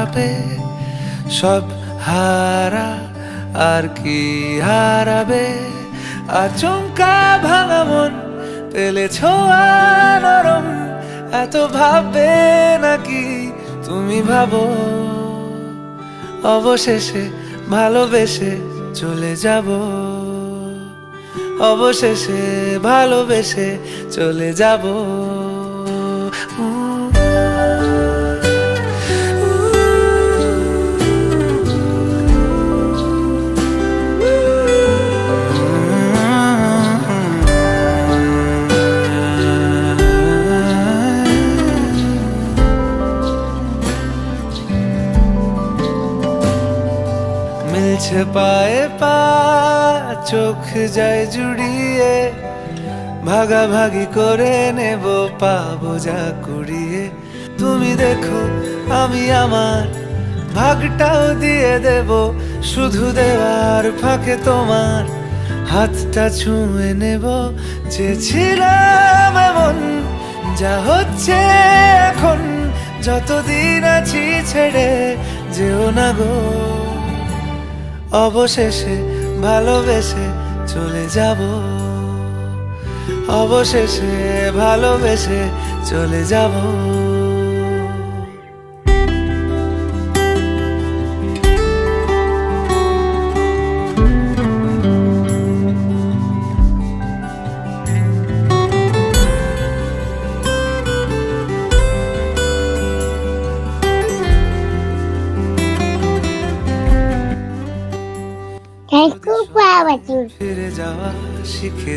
কাঁপে, সব হারা আর কি হারাবে। আচমকা ভাঙা মন পেলে ছোঁয়া নরম, এত ভাববে নাকি তুমি ভাবো। অবশেষে ভালোবেসে চলে যাব, অবশেষে ভালোবেসে চলে যাব। মিলছে পায়ে পা, চোখ যায় জুড়িয়ে, ভাগাভাগি করে নেব পাবো যা কুড়িয়ে। তুমি দেখো আমি আমার ভাগটাও দিয়ে দেব, শুধু দেওয়ার ফাঁকে তোমার হাতটা ছুঁয়ে নেব। চেয়েছিলাম এমন, যা হচ্ছে এখন, যতদিন আছি ছেড়ে যেও না গো। অবশেষে ভালোবেসে চলে যাব, অবশেষে ভালোবেসে চলে যাব। Thank you for watching. ফিরে যাওয়া শিখে